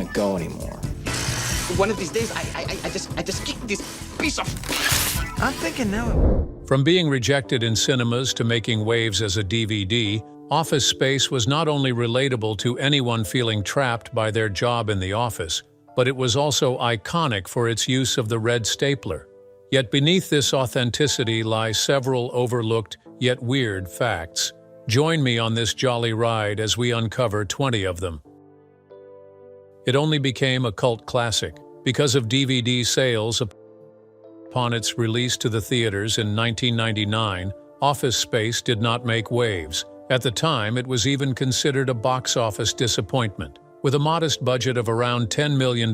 can't go anymore. One of these days, I just kick this piece of... I'm thinking now. From being rejected in cinemas to making waves as a DVD, Office Space was not only relatable to anyone feeling trapped by their job in the office, but it was also iconic for its use of the red stapler. Yet beneath this authenticity lie several overlooked yet weird facts. Join me on this jolly ride as we uncover 20 of them. It only became a cult classic because of DVD sales. Upon its release to the theaters in 1999, Office Space did not make waves. At the time, it was even considered a box office disappointment. With a modest budget of around $10 million,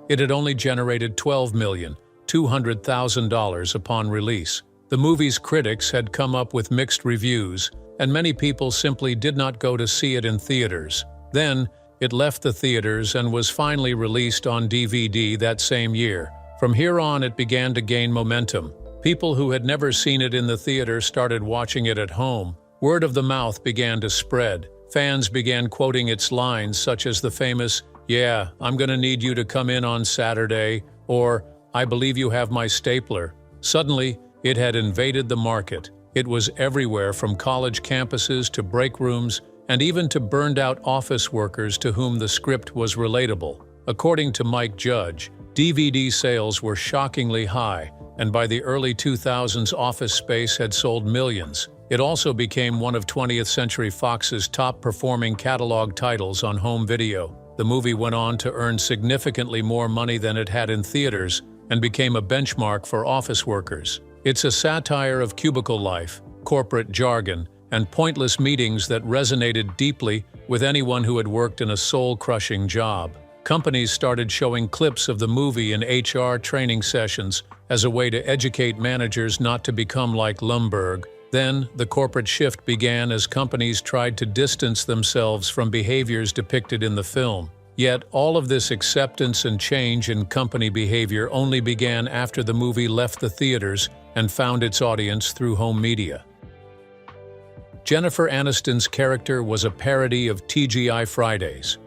it had only generated $12,200,000 upon release. The movie's critics had come up with mixed reviews, and many people simply did not go to see it in theaters. Then, it left the theaters and was finally released on DVD that same year. From here on, it began to gain momentum. People who had never seen it in the theater started watching it at home. Word of the mouth began to spread. Fans began quoting its lines such as the famous, "Yeah, I'm gonna need you to come in on Saturday," or "I believe you have my stapler." Suddenly, it had invaded the market. It was everywhere from college campuses to break rooms and even to burned-out office workers to whom the script was relatable. According to Mike Judge, DVD sales were shockingly high, and by the early 2000s, Office Space had sold millions. It also became one of 20th Century Fox's top-performing catalog titles on home video. The movie went on to earn significantly more money than it had in theaters and became a benchmark for office workers. It's a satire of cubicle life, corporate jargon, and pointless meetings that resonated deeply with anyone who had worked in a soul-crushing job. Companies started showing clips of the movie in HR training sessions as a way to educate managers not to become like Lumbergh. Then, the corporate shift began as companies tried to distance themselves from behaviors depicted in the film. Yet, all of this acceptance and change in company behavior only began after the movie left the theaters and found its audience through home media. Jennifer Aniston's character was a parody of TGI Fridays.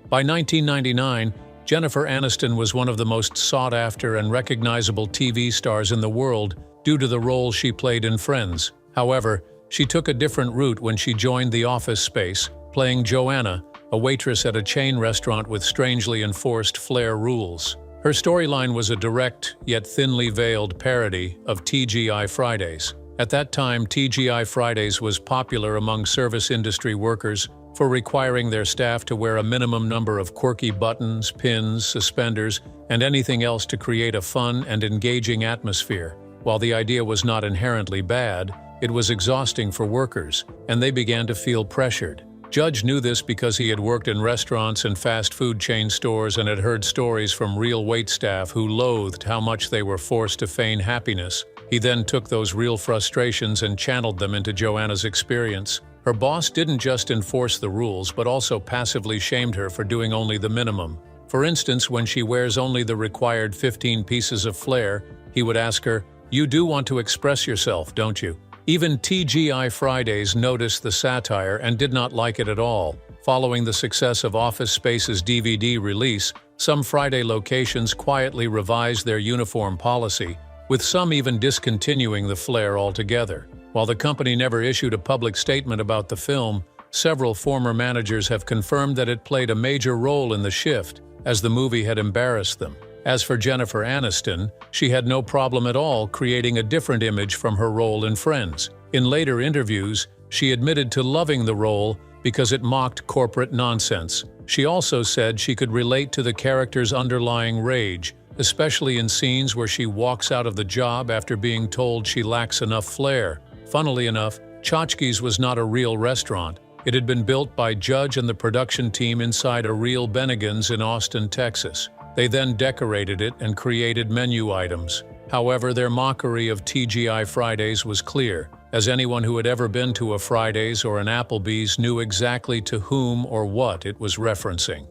By 1999, Jennifer Aniston was one of the most sought-after and recognizable TV stars in the world due to the role she played in Friends. However, she took a different route when she joined the Office Space, playing Joanna, a waitress at a chain restaurant with strangely enforced flair rules. Her storyline was a direct, yet thinly veiled parody of TGI Fridays. At that time, TGI Fridays was popular among service industry workers for requiring their staff to wear a minimum number of quirky buttons, pins, suspenders, and anything else to create a fun and engaging atmosphere. While the idea was not inherently bad, it was exhausting for workers, and they began to feel pressured. Judge knew this because he had worked in restaurants and fast food chain stores and had heard stories from real waitstaff who loathed how much they were forced to feign happiness. He then took those real frustrations and channeled them into Joanna's experience. Her boss didn't just enforce the rules, but also passively shamed her for doing only the minimum. For instance, when she wears only the required 15 pieces of flair, he would ask her, "You do want to express yourself, don't you?" Even TGI Fridays noticed the satire and did not like it at all. Following the success of Office Space's DVD release, some Friday locations quietly revised their uniform policy, with some even discontinuing the flair altogether. While the company never issued a public statement about the film, several former managers have confirmed that it played a major role in the shift, as the movie had embarrassed them. As for Jennifer Aniston, she had no problem at all creating a different image from her role in Friends. In later interviews, she admitted to loving the role because it mocked corporate nonsense. She also said she could relate to the character's underlying rage, especially in scenes where she walks out of the job after being told she lacks enough flair. Funnily enough, Tchotchkes was not a real restaurant. It had been built by Judge and the production team inside a real Bennigan's in Austin, Texas. They then decorated it and created menu items. However, their mockery of TGI Fridays was clear, as anyone who had ever been to a Fridays or an Applebee's knew exactly to whom or what it was referencing.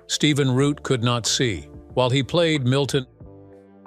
Stephen Root could not see. While he played Milton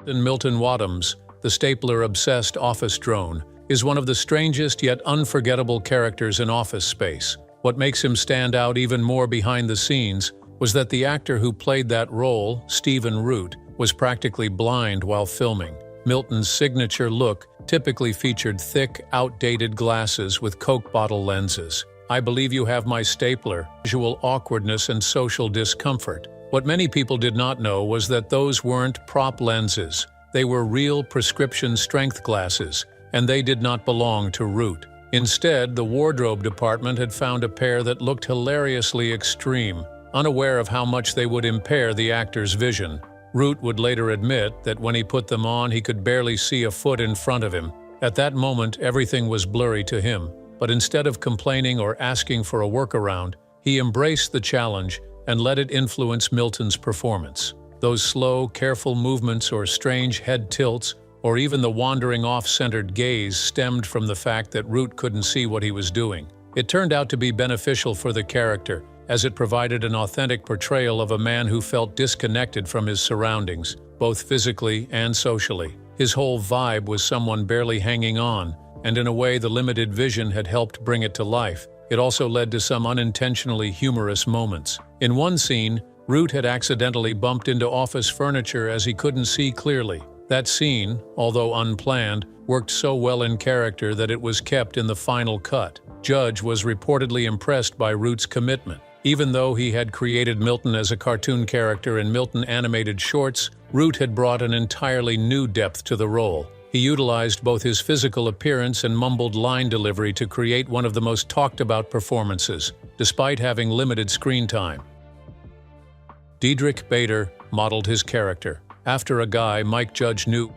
Wadhams, the stapler-obsessed office drone, is one of the strangest yet unforgettable characters in Office Space. What makes him stand out even more behind the scenes was that the actor who played that role, Stephen Root, was practically blind while filming. Milton's signature look typically featured thick, outdated glasses with Coke bottle lenses. "I believe you have my stapler," visual awkwardness and social discomfort. What many people did not know was that those weren't prop lenses. They were real prescription strength glasses, and they did not belong to Root. Instead, the wardrobe department had found a pair that looked hilariously extreme, unaware of how much they would impair the actor's vision. Root would later admit that when he put them on, he could barely see a foot in front of him. At that moment, everything was blurry to him. But instead of complaining or asking for a workaround, he embraced the challenge and let it influence Milton's performance. Those slow, careful movements or strange head tilts, or even the wandering off-centered gaze stemmed from the fact that Root couldn't see what he was doing. It turned out to be beneficial for the character, as it provided an authentic portrayal of a man who felt disconnected from his surroundings, both physically and socially. His whole vibe was someone barely hanging on, and in a way the limited vision had helped bring it to life. It also led to some unintentionally humorous moments. In one scene, Root had accidentally bumped into office furniture as he couldn't see clearly. That scene, although unplanned, worked so well in character that it was kept in the final cut. Judge was reportedly impressed by Root's commitment. Even though he had created Milton as a cartoon character in Milton animated shorts, Root had brought an entirely new depth to the role. He utilized both his physical appearance and mumbled line delivery to create one of the most talked-about performances, despite having limited screen time. Diedrich Bader modeled his character after a guy Mike Judge knew.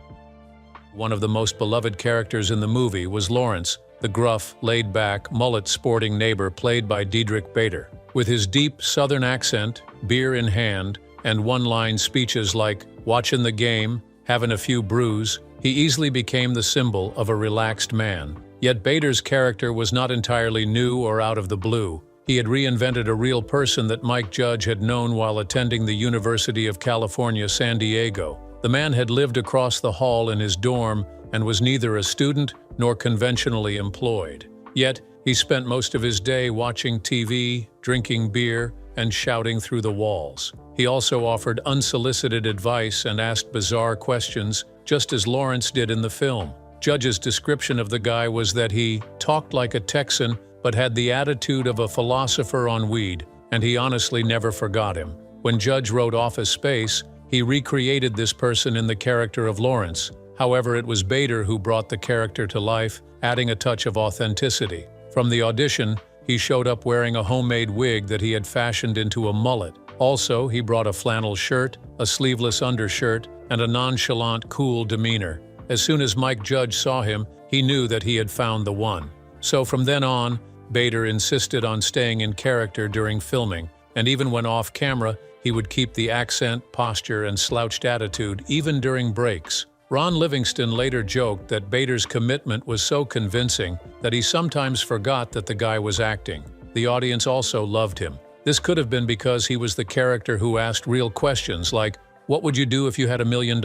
One of the most beloved characters in the movie was Lawrence, the gruff, laid-back, mullet-sporting neighbor played by Diedrich Bader. With his deep Southern accent, beer in hand, and one-line speeches like, "Watchin' the game, having a few brews," he easily became the symbol of a relaxed man. Yet Bader's character was not entirely new or out of the blue. He had reinvented a real person that Mike Judge had known while attending the University of California, San Diego. The man had lived across the hall in his dorm and was neither a student nor conventionally employed. Yet, he spent most of his day watching TV, drinking beer, and shouting through the walls. He also offered unsolicited advice and asked bizarre questions, just as Lawrence did in the film. Judge's description of the guy was that he talked like a Texan but had the attitude of a philosopher on weed, and he honestly never forgot him. When Judge wrote Office Space, he recreated this person in the character of Lawrence. However, it was Bader who brought the character to life, adding a touch of authenticity. From the audition, he showed up wearing a homemade wig that he had fashioned into a mullet. Also, he brought a flannel shirt, a sleeveless undershirt, and a nonchalant, cool demeanor. As soon as Mike Judge saw him, he knew that he had found the one. So from then on, Bader insisted on staying in character during filming, and even when off camera, he would keep the accent, posture, and slouched attitude even during breaks. Ron Livingston later joked that Bader's commitment was so convincing that he sometimes forgot that the guy was acting. The audience also loved him. This could have been because he was the character who asked real questions like, "What would you do if you had $1 million?"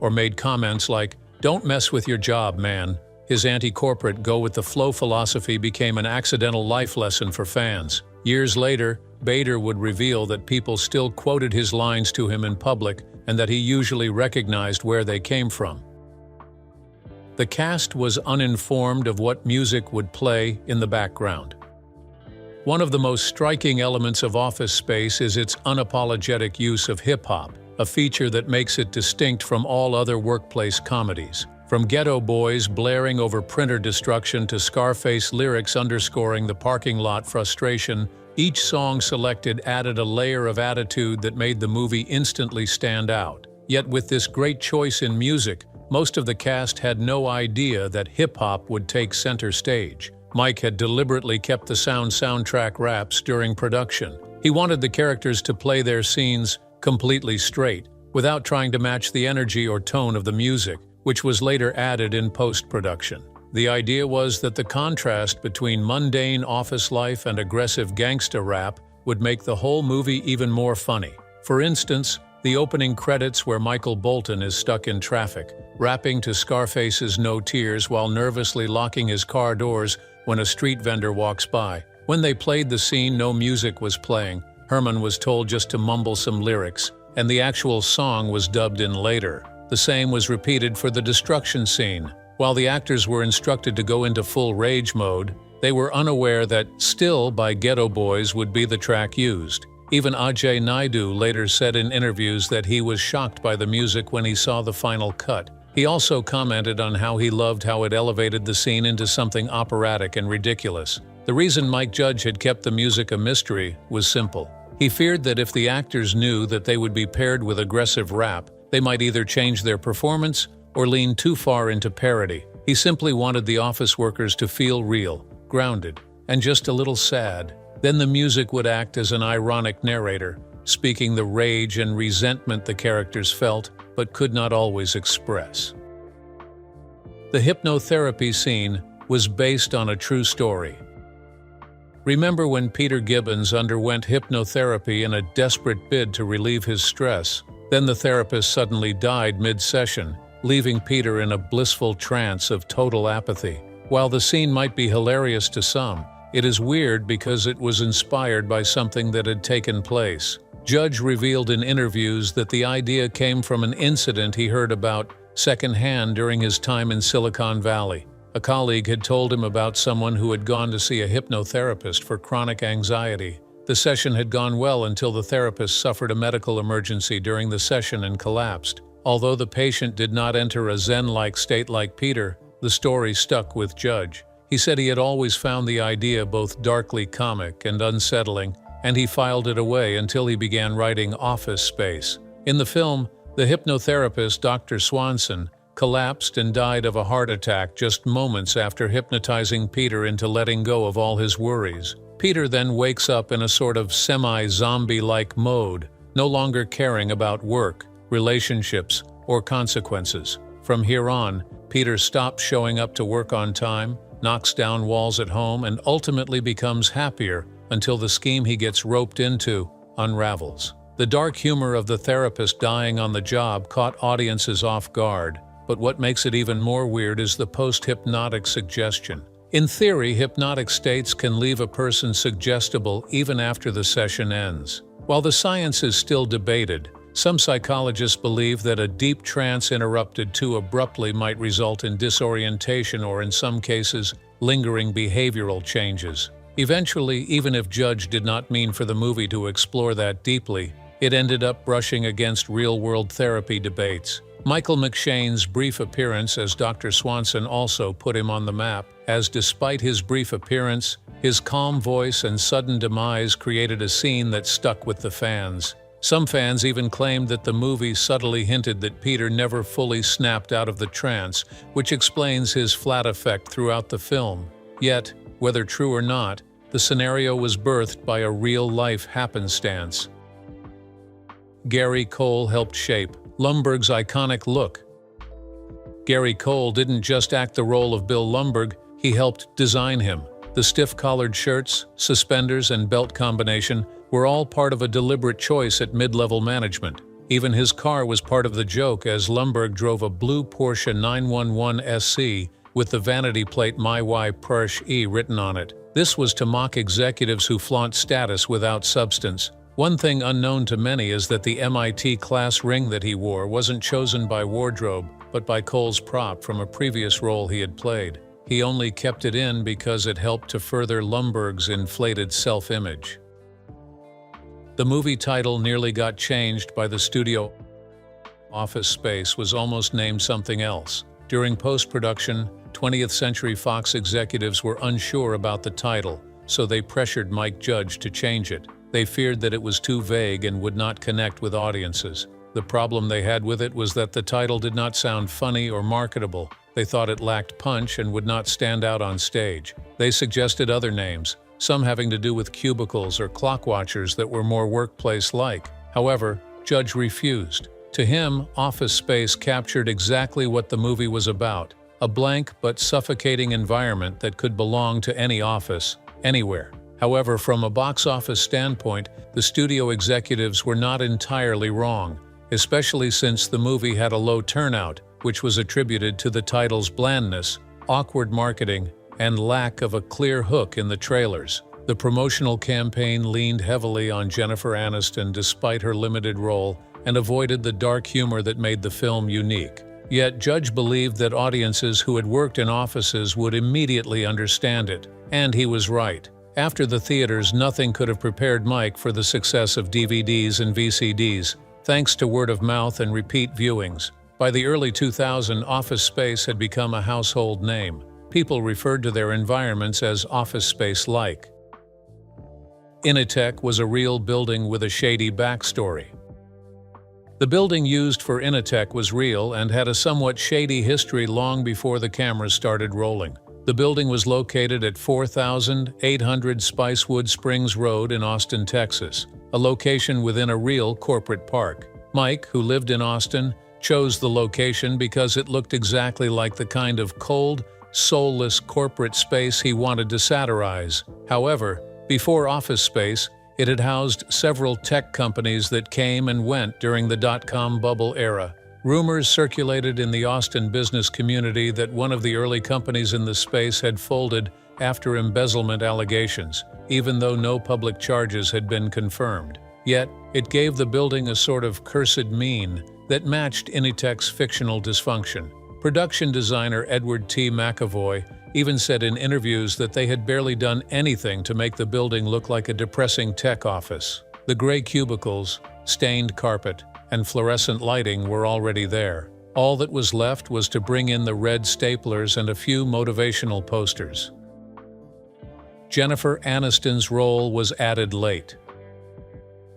or made comments like, "Don't mess with your job, man." His anti-corporate go-with-the-flow philosophy became an accidental life lesson for fans. Years later, Bader would reveal that people still quoted his lines to him in public and that he usually recognized where they came from. The cast was uninformed of what music would play in the background. One of the most striking elements of Office Space is its unapologetic use of hip-hop, a feature that makes it distinct from all other workplace comedies. From Ghetto Boys blaring over printer destruction to Scarface lyrics underscoring the parking lot frustration, each song selected added a layer of attitude that made the movie instantly stand out. Yet with this great choice in music, most of the cast had no idea that hip-hop would take center stage. Mike had deliberately kept the soundtrack raps during production. He wanted the characters to play their scenes completely straight, without trying to match the energy or tone of the music, which was later added in post-production. The idea was that the contrast between mundane office life and aggressive gangsta rap would make the whole movie even more funny. For instance, the opening credits where Michael Bolton is stuck in traffic, rapping to Scarface's No Tears while nervously locking his car doors when a street vendor walks by. When they played the scene, no music was playing. Herman was told just to mumble some lyrics, and the actual song was dubbed in later. The same was repeated for the destruction scene. While the actors were instructed to go into full rage mode, they were unaware that Still by Ghetto Boys would be the track used. Even Ajay Naidu later said in interviews that he was shocked by the music when he saw the final cut. He also commented on how he loved how it elevated the scene into something operatic and ridiculous. The reason Mike Judge had kept the music a mystery was simple. He feared that if the actors knew that they would be paired with aggressive rap, they might either change their performance or lean too far into parody. He simply wanted the office workers to feel real, grounded, and just a little sad. Then the music would act as an ironic narrator, speaking the rage and resentment the characters felt but could not always express. The hypnotherapy scene was based on a true story. Remember when Peter Gibbons underwent hypnotherapy in a desperate bid to relieve his stress? Then the therapist suddenly died mid-session, leaving Peter in a blissful trance of total apathy. While the scene might be hilarious to some, it is weird because it was inspired by something that had taken place. Judge revealed in interviews that the idea came from an incident he heard about secondhand during his time in Silicon Valley. A colleague had told him about someone who had gone to see a hypnotherapist for chronic anxiety. The session had gone well until the therapist suffered a medical emergency during the session and collapsed. Although the patient did not enter a Zen-like state like Peter, the story stuck with Judge. He said he had always found the idea both darkly comic and unsettling, and he filed it away until he began writing Office Space. In the film, the hypnotherapist, Dr. Swanson, collapsed and died of a heart attack just moments after hypnotizing Peter into letting go of all his worries. Peter then wakes up in a sort of semi-zombie-like mode, no longer caring about work, relationships, or consequences. From here on, Peter stops showing up to work on time, knocks down walls at home, and ultimately becomes happier until the scheme he gets roped into unravels. The dark humor of the therapist dying on the job caught audiences off guard, but what makes it even more weird is the post-hypnotic suggestion. In theory, hypnotic states can leave a person suggestible even after the session ends. While the science is still debated, some psychologists believe that a deep trance interrupted too abruptly might result in disorientation or, in some cases, lingering behavioral changes. Eventually, even if Judge did not mean for the movie to explore that deeply, it ended up brushing against real-world therapy debates. Michael McShane's brief appearance as Dr. Swanson also put him on the map, as despite his brief appearance, his calm voice and sudden demise created a scene that stuck with the fans. Some fans even claimed that the movie subtly hinted that Peter never fully snapped out of the trance, which explains his flat effect throughout the film. Yet, whether true or not, the scenario was birthed by a real-life happenstance. Gary Cole helped shape Lumbergh's iconic look. Gary Cole didn't just act the role of Bill Lumbergh, he helped design him. The stiff-collared shirts, suspenders, and belt combination were all part of a deliberate choice at mid-level management. Even his car was part of the joke, as Lumbergh drove a blue Porsche 911 SC with the vanity plate My Y Porsche E written on it. This was to mock executives who flaunt status without substance. One thing unknown to many is that the MIT-class ring that he wore wasn't chosen by wardrobe, but by Cole's prop from a previous role he had played. He only kept it in because it helped to further Lumbergh's inflated self-image. The movie title nearly got changed by the studio. Office Space was almost named something else. During post-production, 20th Century Fox executives were unsure about the title, so they pressured Mike Judge to change it. They feared that it was too vague and would not connect with audiences. The problem they had with it was that the title did not sound funny or marketable. They thought it lacked punch and would not stand out on stage. They suggested other names, some having to do with cubicles or clock watchers that were more workplace-like. However, Judge refused. To him, Office Space captured exactly what the movie was about, a blank but suffocating environment that could belong to any office, anywhere. However, from a box office standpoint, the studio executives were not entirely wrong, especially since the movie had a low turnout, which was attributed to the title's blandness, awkward marketing, and lack of a clear hook in the trailers. The promotional campaign leaned heavily on Jennifer Aniston despite her limited role and avoided the dark humor that made the film unique. Yet Judge believed that audiences who had worked in offices would immediately understand it, and he was right. After the theaters, nothing could have prepared Mike for the success of DVDs and VCDs, thanks to word of mouth and repeat viewings. By the early 2000s, Office Space had become a household name. People referred to their environments as Office Space-like. Initech was a real building with a shady backstory. The building used for Initech was real and had a somewhat shady history long before the cameras started rolling. The building was located at 4800 Spicewood Springs Road in Austin, Texas, a location within a real corporate park. Mike, who lived in Austin, chose the location because it looked exactly like the kind of cold, soulless corporate space he wanted to satirize. However, before Office Space, it had housed several tech companies that came and went during the dot-com bubble era. Rumors circulated in the Austin business community that one of the early companies in the space had folded after embezzlement allegations, even though no public charges had been confirmed. Yet, it gave the building a sort of cursed mien that matched Initech's fictional dysfunction. Production designer Edward T. McAvoy even said in interviews that they had barely done anything to make the building look like a depressing tech office. The gray cubicles, stained carpet, and fluorescent lighting were already there. All that was left was to bring in the red staplers and a few motivational posters. Jennifer Aniston's role was added late.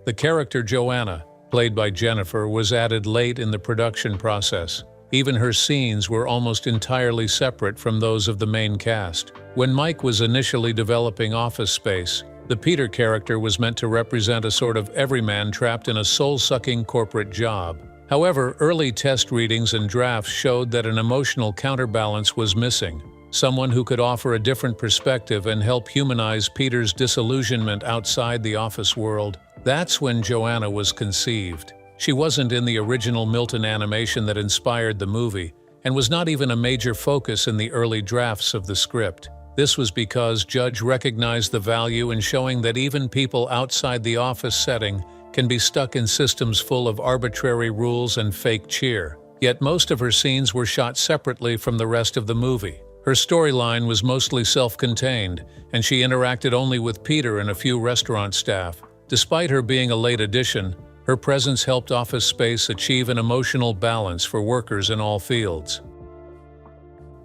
The character Joanna, played by Jennifer, was added late in the production process. Even her scenes were almost entirely separate from those of the main cast. When Mike was initially developing Office Space, the Peter character was meant to represent a sort of everyman trapped in a soul-sucking corporate job. However, early test readings and drafts showed that an emotional counterbalance was missing, someone who could offer a different perspective and help humanize Peter's disillusionment outside the office world. That's when Joanna was conceived. She wasn't in the original Milton animation that inspired the movie, and was not even a major focus in the early drafts of the script. This was because Judge recognized the value in showing that even people outside the office setting can be stuck in systems full of arbitrary rules and fake cheer. Yet most of her scenes were shot separately from the rest of the movie. Her storyline was mostly self-contained, and she interacted only with Peter and a few restaurant staff. Despite her being a late addition, her presence helped Office Space achieve an emotional balance for workers in all fields.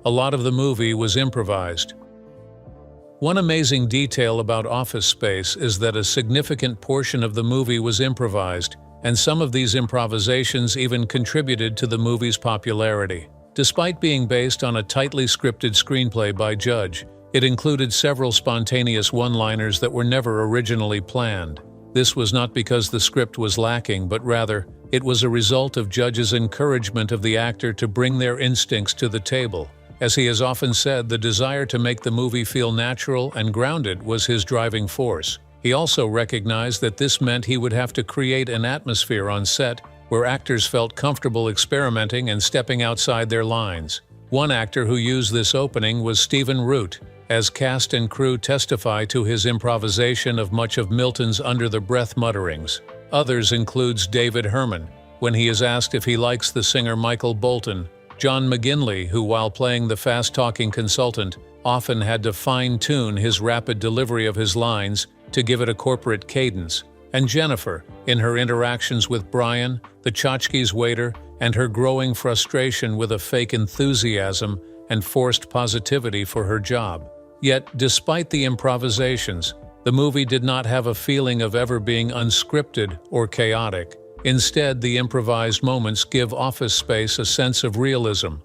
A lot of the movie was improvised. One amazing detail about Office Space is that a significant portion of the movie was improvised, and some of these improvisations even contributed to the movie's popularity. Despite being based on a tightly scripted screenplay by Judge, it included several spontaneous one-liners that were never originally planned. This was not because the script was lacking, but rather, it was a result of Judge's encouragement of the actor to bring their instincts to the table. As he has often said, the desire to make the movie feel natural and grounded was his driving force. He also recognized that this meant he would have to create an atmosphere on set where actors felt comfortable experimenting and stepping outside their lines. One actor who used this opening was Stephen Root, as cast and crew testify to his improvisation of much of Milton's under-the-breath mutterings. Others includes David Herman, when he is asked if he likes the singer Michael Bolton, John McGinley, who while playing the fast-talking consultant, often had to fine-tune his rapid delivery of his lines to give it a corporate cadence, and Jennifer, in her interactions with Brian, the tchotchke's waiter, and her growing frustration with a fake enthusiasm and forced positivity for her job. Yet, despite the improvisations, the movie did not have a feeling of ever being unscripted or chaotic. Instead, the improvised moments give Office Space a sense of realism.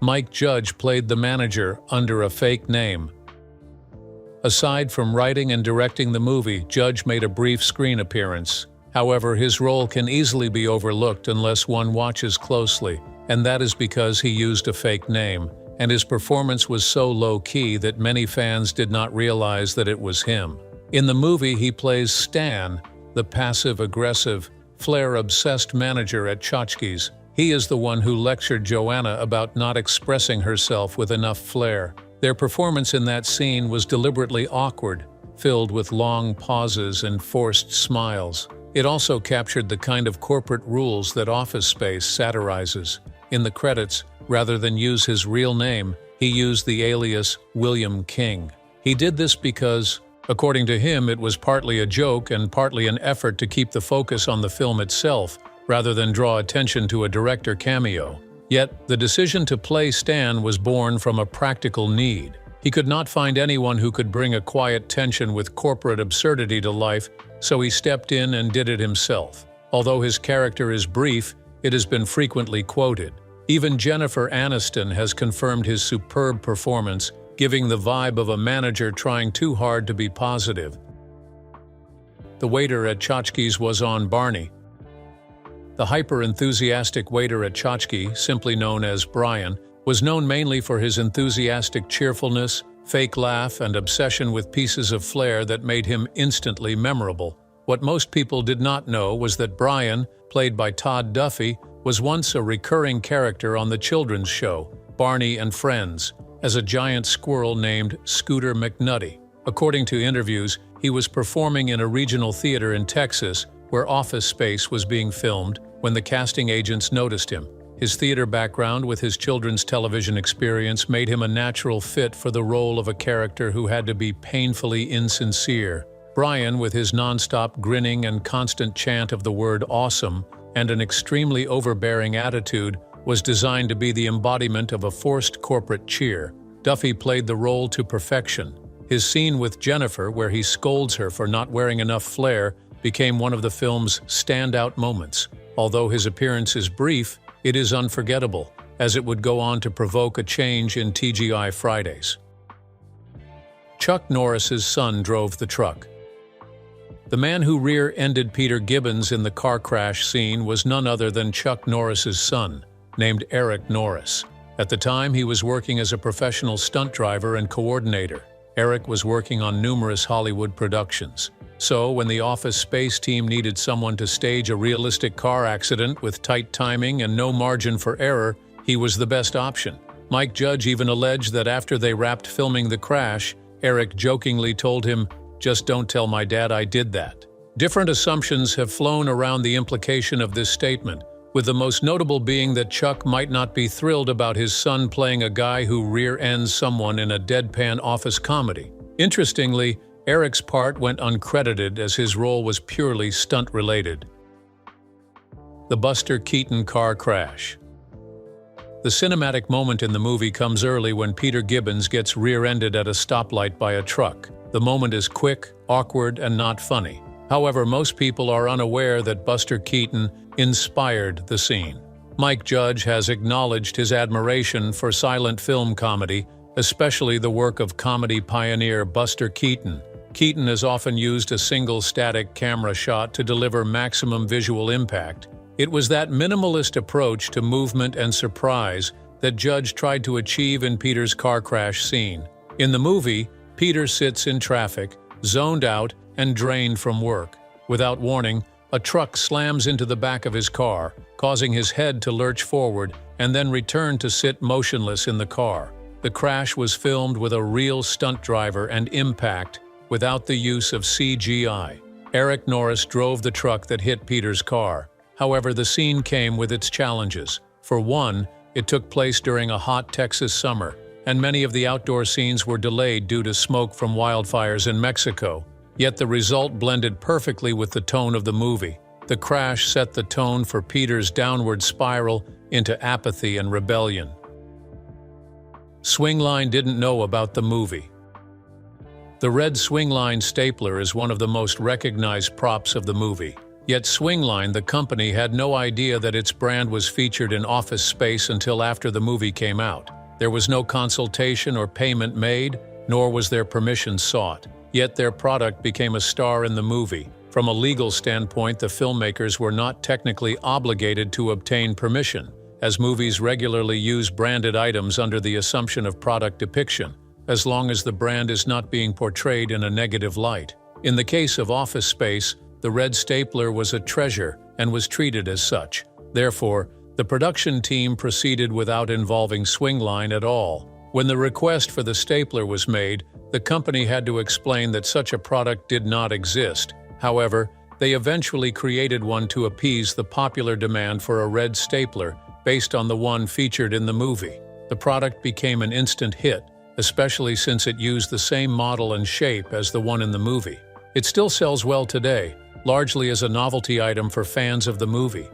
Mike Judge played the manager under a fake name. Aside from writing and directing the movie, Judge made a brief screen appearance. However, his role can easily be overlooked unless one watches closely, and that is because he used a fake name, and his performance was so low-key that many fans did not realize that it was him. In the movie, he plays Stan, the passive-aggressive, flair-obsessed manager at Tchotchke's. He is the one who lectured Joanna about not expressing herself with enough flair. Their performance in that scene was deliberately awkward, filled with long pauses and forced smiles. It also captured the kind of corporate rules that Office Space satirizes. In the credits, rather than use his real name, he used the alias William King. He did this because, according to him, it was partly a joke and partly an effort to keep the focus on the film itself, rather than draw attention to a director cameo. Yet, the decision to play Stan was born from a practical need. He could not find anyone who could bring a quiet tension with corporate absurdity to life, so he stepped in and did it himself. Although his character is brief, it has been frequently quoted. Even Jennifer Aniston has confirmed his superb performance, giving the vibe of a manager trying too hard to be positive. The waiter at Tchotchke's was on Barney. The hyper-enthusiastic waiter at Tchotchke, simply known as Brian, was known mainly for his enthusiastic cheerfulness, fake laugh, and obsession with pieces of flair that made him instantly memorable. What most people did not know was that Brian, played by Todd Duffy, was once a recurring character on the children's show, Barney and Friends, as a giant squirrel named Scooter McNutty. According to interviews, he was performing in a regional theater in Texas where Office Space was being filmed when the casting agents noticed him. His theater background with his children's television experience made him a natural fit for the role of a character who had to be painfully insincere. Brian, with his nonstop grinning and constant chant of the word awesome and an extremely overbearing attitude, was designed to be the embodiment of a forced corporate cheer. Duffy played the role to perfection. His scene with Jennifer, where he scolds her for not wearing enough flair, became one of the film's standout moments. Although his appearance is brief, it is unforgettable, as it would go on to provoke a change in TGI Fridays. Chuck Norris's son drove the truck. The man who rear-ended Peter Gibbons in the car crash scene was none other than Chuck Norris's son, named Eric Norris. At the time, he was working as a professional stunt driver and coordinator. Eric was working on numerous Hollywood productions. So, when the Office Space team needed someone to stage a realistic car accident with tight timing and no margin for error, he was the best option. Mike Judge even alleged that after they wrapped filming the crash, Eric jokingly told him, "Just don't tell my dad I did that." Different assumptions have flown around the implication of this statement, with the most notable being that Chuck might not be thrilled about his son playing a guy who rear-ends someone in a deadpan office comedy. Interestingly, Eric's part went uncredited as his role was purely stunt-related. The Buster Keaton car crash. The cinematic moment in the movie comes early when Peter Gibbons gets rear-ended at a stoplight by a truck. The moment is quick, awkward, and not funny. However, most people are unaware that Buster Keaton inspired the scene. Mike Judge has acknowledged his admiration for silent film comedy, especially the work of comedy pioneer Buster Keaton. Keaton has often used a single static camera shot to deliver maximum visual impact. It was that minimalist approach to movement and surprise that Judge tried to achieve in Peter's car crash scene. In the movie, Peter sits in traffic, zoned out and drained from work. Without warning, a truck slams into the back of his car, causing his head to lurch forward and then return to sit motionless in the car. The crash was filmed with a real stunt driver and impact, without the use of CGI. Eric Norris drove the truck that hit Peter's car. However, the scene came with its challenges. For one, it took place during a hot Texas summer, and many of the outdoor scenes were delayed due to smoke from wildfires in Mexico. Yet the result blended perfectly with the tone of the movie. The crash set the tone for Peter's downward spiral into apathy and rebellion. Swingline didn't know about the movie. The red Swingline stapler is one of the most recognized props of the movie. Yet Swingline, the company, had no idea that its brand was featured in Office Space until after the movie came out. There was no consultation or payment made, nor was their permission sought. Yet their product became a star in the movie. From a legal standpoint, the filmmakers were not technically obligated to obtain permission, as movies regularly use branded items under the assumption of product depiction, as long as the brand is not being portrayed in a negative light. In the case of Office Space, the red stapler was a treasure and was treated as such. Therefore, the production team proceeded without involving Swingline at all. When the request for the stapler was made, the company had to explain that such a product did not exist. However, they eventually created one to appease the popular demand for a red stapler based on the one featured in the movie. The product became an instant hit, especially since it used the same model and shape as the one in the movie. It still sells well today, largely as a novelty item for fans of the movie.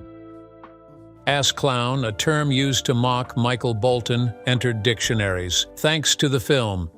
Ass clown, a term used to mock Michael Bolton, entered dictionaries, thanks to the film.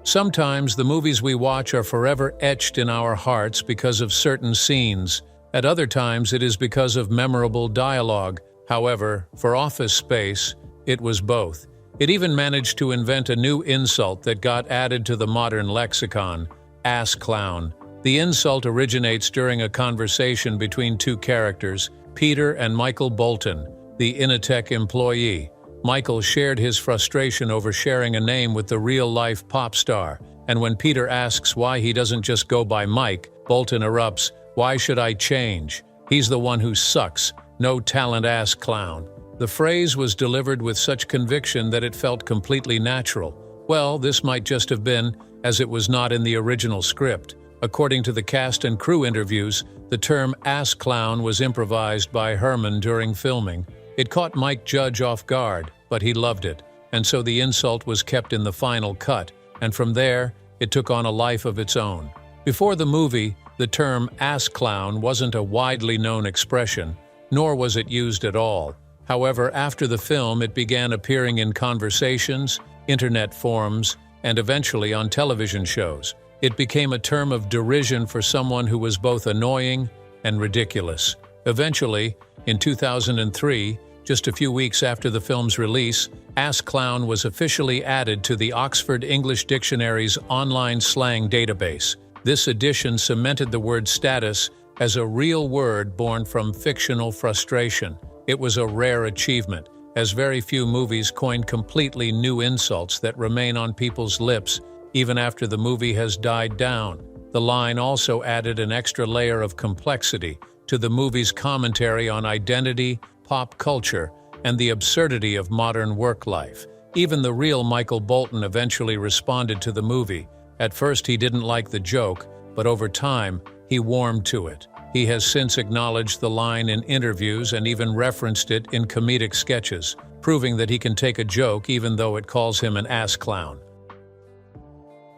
Sometimes the movies we watch are forever etched in our hearts because of certain scenes. At other times it is because of memorable dialogue. However, for Office Space, it was both. It even managed to invent a new insult that got added to the modern lexicon: ass clown. The insult originates during a conversation between two characters, Peter and Michael Bolton, the Initech employee. Michael shared his frustration over sharing a name with the real-life pop star, and when Peter asks why he doesn't just go by Mike, Bolton erupts, "Why should I change? He's the one who sucks. No talent, ass clown." The phrase was delivered with such conviction that it felt completely natural. Well, this might just have been, as it was not in the original script. According to the cast and crew interviews, the term ass clown was improvised by Herman during filming. It caught Mike Judge off guard, but he loved it, and so the insult was kept in the final cut, and from there, it took on a life of its own. Before the movie, the term ass clown wasn't a widely known expression, nor was it used at all. However, after the film, it began appearing in conversations, internet forums, and eventually on television shows. It became a term of derision for someone who was both annoying and ridiculous. Eventually, in 2003, just a few weeks after the film's release, ass clown was officially added to the Oxford English Dictionary's online slang database. This addition cemented the word's status as a real word born from fictional frustration. It was a rare achievement, as very few movies coin completely new insults that remain on people's lips even after the movie has died down. The line also added an extra layer of complexity to the movie's commentary on identity, pop culture, and the absurdity of modern work life. Even the real Michael Bolton eventually responded to the movie. At first he didn't like the joke, but over time, he warmed to it. He has since acknowledged the line in interviews and even referenced it in comedic sketches, proving that he can take a joke even though it calls him an ass clown.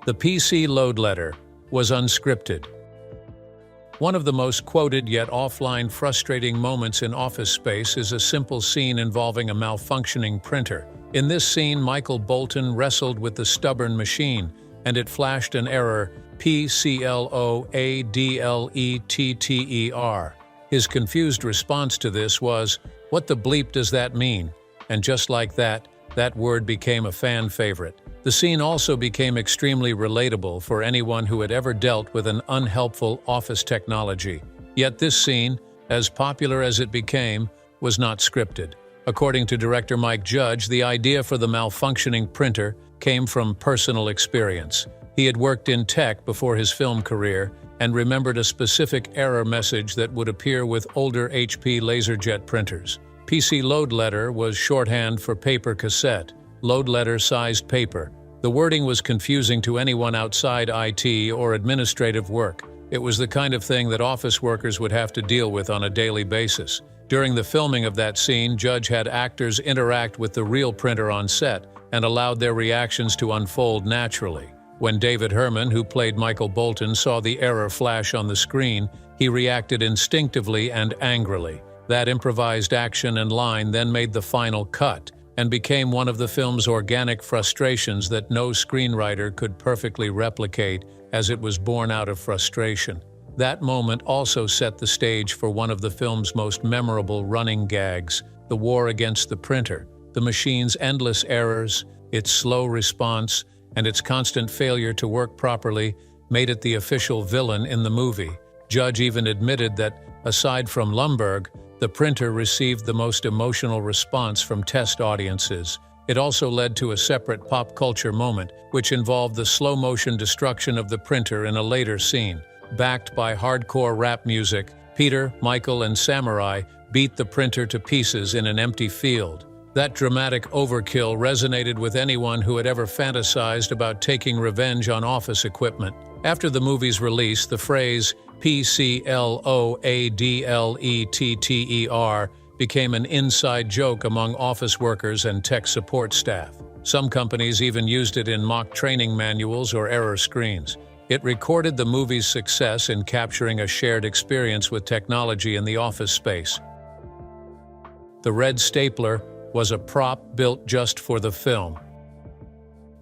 The PC load letter was unscripted. One of the most quoted yet offline frustrating moments in Office Space is a simple scene involving a malfunctioning printer. In this scene, Michael Bolton wrestled with the stubborn machine, and it flashed an error, PCLOADLETTER. His confused response to this was, "What the bleep does that mean?" And just like that, that word became a fan favorite. The scene also became extremely relatable for anyone who had ever dealt with an unhelpful office technology. Yet this scene, as popular as it became, was not scripted. According to director Mike Judge, the idea for the malfunctioning printer came from personal experience. He had worked in tech before his film career and remembered a specific error message that would appear with older HP LaserJet printers. PC load letter was shorthand for paper cassette, load letter-sized paper. The wording was confusing to anyone outside IT or administrative work. It was the kind of thing that office workers would have to deal with on a daily basis. During the filming of that scene, Judge had actors interact with the real printer on set and allowed their reactions to unfold naturally. When David Herman, who played Michael Bolton, saw the error flash on the screen, he reacted instinctively and angrily. That improvised action and line then made the final cut and became one of the film's organic frustrations that no screenwriter could perfectly replicate, as it was born out of frustration. That moment also set the stage for one of the film's most memorable running gags, the war against the printer. The machine's endless errors, its slow response, and its constant failure to work properly made it the official villain in the movie. Judge even admitted that, aside from Lumbergh, the printer received the most emotional response from test audiences. It also led to a separate pop culture moment, which involved the slow-motion destruction of the printer in a later scene. Backed by hardcore rap music, Peter, Michael, and Samurai beat the printer to pieces in an empty field. That dramatic overkill resonated with anyone who had ever fantasized about taking revenge on office equipment. After the movie's release, the phrase PCLOADLETTER became an inside joke among office workers and tech support staff. Some companies even used it in mock training manuals or error screens. It recorded the movie's success in capturing a shared experience with technology in the office space. The red stapler was a prop built just for the film.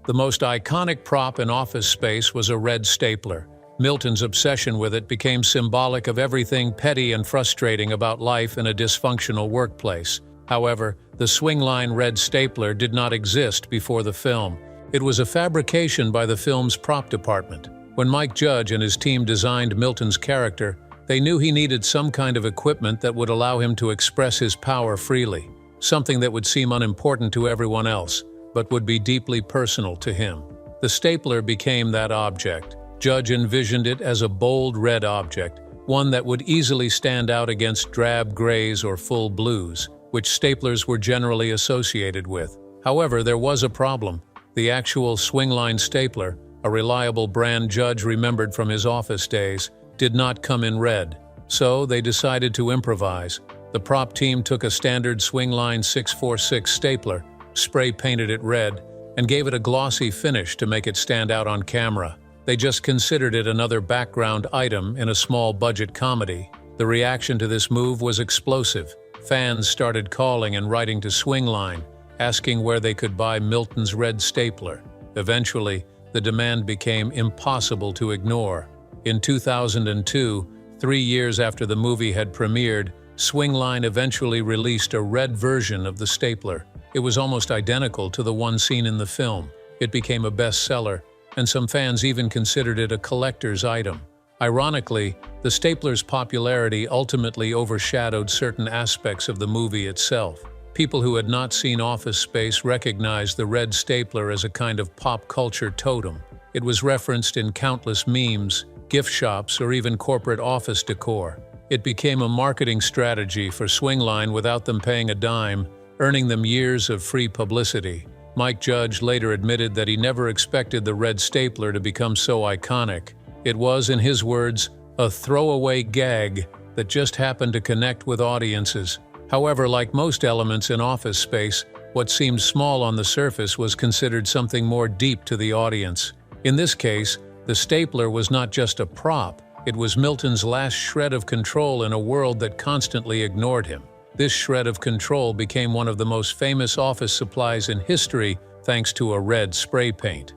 The most iconic prop in Office Space was a red stapler. Milton's obsession with it became symbolic of everything petty and frustrating about life in a dysfunctional workplace. However, the swingline red stapler did not exist before the film. It was a fabrication by the film's prop department. When Mike Judge and his team designed Milton's character, they knew he needed some kind of equipment that would allow him to express his power freely. Something that would seem unimportant to everyone else, but would be deeply personal to him. The stapler became that object. Judge envisioned it as a bold red object, one that would easily stand out against drab grays or full blues, which staplers were generally associated with. However, there was a problem. The actual swingline stapler, a reliable brand Judge remembered from his office days, did not come in red. So they decided to improvise. The prop team took a standard swingline 646 stapler, spray-painted it red, and gave it a glossy finish to make it stand out on camera. They just considered it another background item in a small-budget comedy. The reaction to this move was explosive. Fans started calling and writing to Swingline, asking where they could buy Milton's red stapler. Eventually, the demand became impossible to ignore. In 2002, 3 years after the movie had premiered, Swingline eventually released a red version of the stapler. It was almost identical to the one seen in the film. It became a bestseller, and some fans even considered it a collector's item. Ironically, the stapler's popularity ultimately overshadowed certain aspects of the movie itself. People who had not seen Office Space recognized the red stapler as a kind of pop culture totem. It was referenced in countless memes, gift shops, or even corporate office decor. It became a marketing strategy for Swingline without them paying a dime, earning them years of free publicity. Mike Judge later admitted that he never expected the red stapler to become so iconic. It was, in his words, a throwaway gag that just happened to connect with audiences. However, like most elements in Office Space, what seemed small on the surface was considered something more deep to the audience. In this case, the stapler was not just a prop, it was Milton's last shred of control in a world that constantly ignored him. This shred of control became one of the most famous office supplies in history thanks to a red spray paint.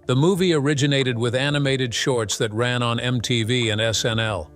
The movie originated with animated shorts that ran on MTV and SNL.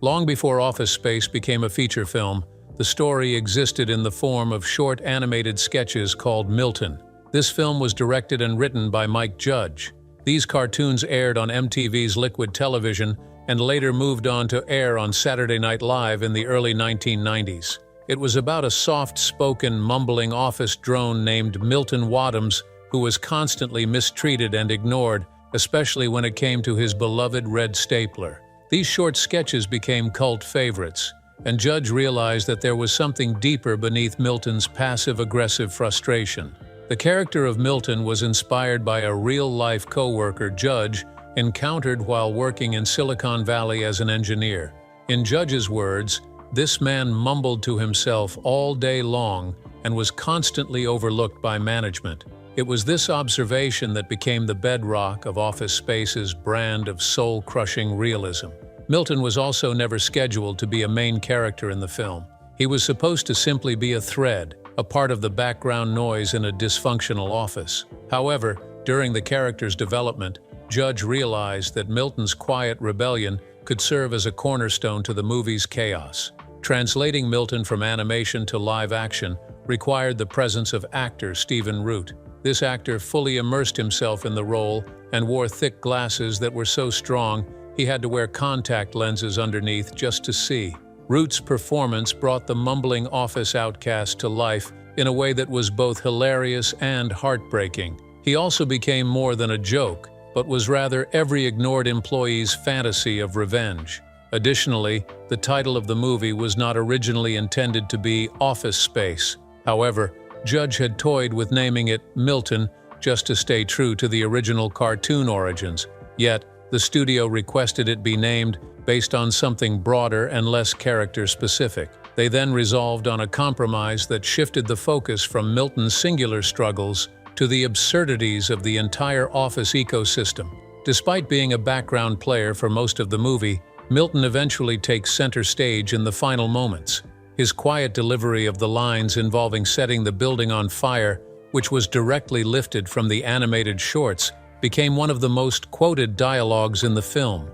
Long before Office Space became a feature film, the story existed in the form of short animated sketches called Milton. This film was directed and written by Mike Judge. These cartoons aired on MTV's Liquid Television and later moved on to air on Saturday Night Live in the early 1990s. It was about a soft-spoken, mumbling office drone named Milton Wadhams who was constantly mistreated and ignored, especially when it came to his beloved red stapler. These short sketches became cult favorites, and Judge realized that there was something deeper beneath Milton's passive-aggressive frustration. The character of Milton was inspired by a real-life co-worker Judge encountered while working in Silicon Valley as an engineer. In Judge's words, this man mumbled to himself all day long and was constantly overlooked by management. It was this observation that became the bedrock of Office Space's brand of soul-crushing realism. Milton was also never scheduled to be a main character in the film. He was supposed to simply be a thread, a part of the background noise in a dysfunctional office. However, during the character's development, Judge realized that Milton's quiet rebellion could serve as a cornerstone to the movie's chaos. Translating Milton from animation to live action required the presence of actor Stephen Root. This actor fully immersed himself in the role and wore thick glasses that were so strong he had to wear contact lenses underneath just to see. Root's performance brought the mumbling office outcast to life in a way that was both hilarious and heartbreaking. He also became more than a joke, but was rather every ignored employee's fantasy of revenge. Additionally, the title of the movie was not originally intended to be Office Space. However, Judge had toyed with naming it Milton just to stay true to the original cartoon origins, yet the studio requested it be named based on something broader and less character-specific. They then resolved on a compromise that shifted the focus from Milton's singular struggles to the absurdities of the entire office ecosystem. Despite being a background player for most of the movie, Milton eventually takes center stage in the final moments. His quiet delivery of the lines involving setting the building on fire, which was directly lifted from the animated shorts, became one of the most quoted dialogues in the film.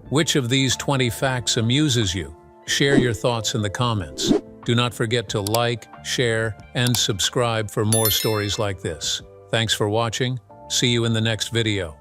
Which of these 20 facts amuses you? Share your thoughts in the comments. Do not forget to like, share, and subscribe for more stories like this. Thanks for watching. See you in the next video.